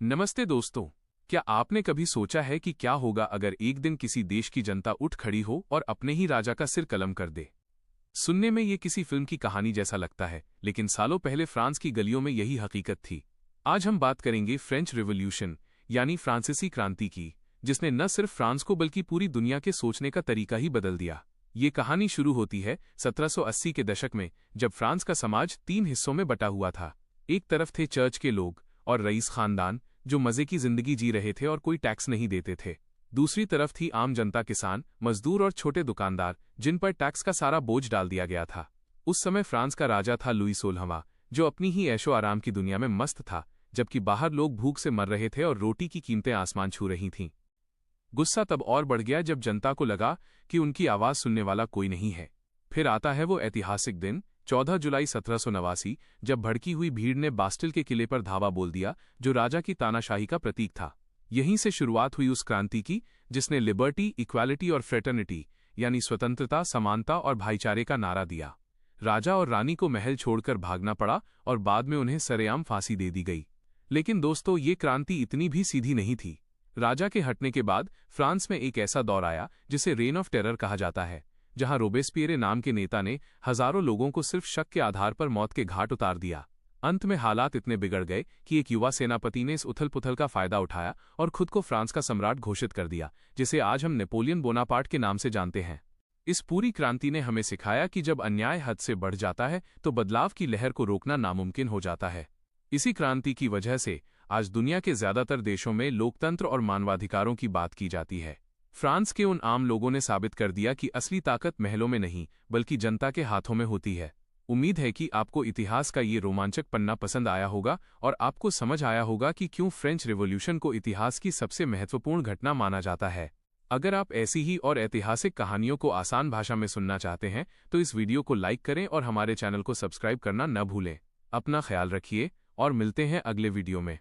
नमस्ते दोस्तों। क्या आपने कभी सोचा है कि क्या होगा अगर एक दिन किसी देश की जनता उठ खड़ी हो और अपने ही राजा का सिर कलम कर दे? सुनने में ये किसी फिल्म की कहानी जैसा लगता है, लेकिन सालों पहले फ्रांस की गलियों में यही हकीकत थी। आज हम बात करेंगे फ्रेंच रिवॉल्यूशन यानी फ्रांसीसी क्रांति की, जिसने न सिर्फ फ्रांस को बल्कि पूरी दुनिया के सोचने का तरीका ही बदल दिया। ये कहानी शुरू होती है 1780 के दशक में, जब फ्रांस का समाज 3 हिस्सों में बटा हुआ था। एक तरफ थे चर्च के लोग और रईस खानदान, जो मजे की जिंदगी जी रहे थे और कोई टैक्स नहीं देते थे। दूसरी तरफ थी आम जनता, किसान, मजदूर और छोटे दुकानदार, जिन पर टैक्स का सारा बोझ डाल दिया गया था। उस समय फ्रांस का राजा था लुई 16वां, जो अपनी ही ऐशो आराम की दुनिया में मस्त था, जबकि बाहर लोग भूख से मर रहे थे और रोटी की कीमतें आसमान छू रही थीं। गुस्सा तब और बढ़ गया जब जनता को लगा कि उनकी आवाज सुनने वाला कोई नहीं है। फिर आता है वो ऐतिहासिक दिन, 14 जुलाई 1789, जब भड़की हुई भीड़ ने बास्टिल के किले पर धावा बोल दिया, जो राजा की तानाशाही का प्रतीक था। यहीं से शुरुआत हुई उस क्रांति की, जिसने लिबर्टी, इक्वालिटी और फ्रेटर्निटी यानी स्वतंत्रता, समानता और भाईचारे का नारा दिया। राजा और रानी को महल छोड़कर भागना पड़ा और बाद में उन्हें सरेआम फांसी दे दी गई। लेकिन दोस्तों, ये क्रांति इतनी भी सीधी नहीं थी। राजा के हटने के बाद फ्रांस में एक ऐसा दौर आया जिसे रेन ऑफ टेरर कहा जाता है, जहां रोबेस्पियरे नाम के नेता ने हजारों लोगों को सिर्फ शक के आधार पर मौत के घाट उतार दिया। अंत में हालात इतने बिगड़ गए कि एक युवा सेनापति ने इस उथल-पुथल का फायदा उठाया और खुद को फ्रांस का सम्राट घोषित कर दिया, जिसे आज हम नेपोलियन बोनापार्ट के नाम से जानते हैं। इस पूरी क्रांति ने हमें सिखाया कि जब अन्याय हद से बढ़ जाता है तो बदलाव की लहर को रोकना नामुमकिन हो जाता है। इसी क्रांति की वजह से आज दुनिया के ज्यादातर देशों में लोकतंत्र और मानवाधिकारों की बात की जाती है। फ्रांस के उन आम लोगों ने साबित कर दिया कि असली ताकत महलों में नहीं, बल्कि जनता के हाथों में होती है। उम्मीद है कि आपको इतिहास का ये रोमांचक पन्ना पसंद आया होगा और आपको समझ आया होगा कि क्यों फ्रेंच रिवॉल्यूशन को इतिहास की सबसे महत्वपूर्ण घटना माना जाता है। अगर आप ऐसी ही और ऐतिहासिक कहानियों को आसान भाषा में सुनना चाहते हैं, तो इस वीडियो को लाइक करें और हमारे चैनल को सब्सक्राइब करना न भूलें। अपना ख्याल रखिए और मिलते हैं अगले वीडियो में।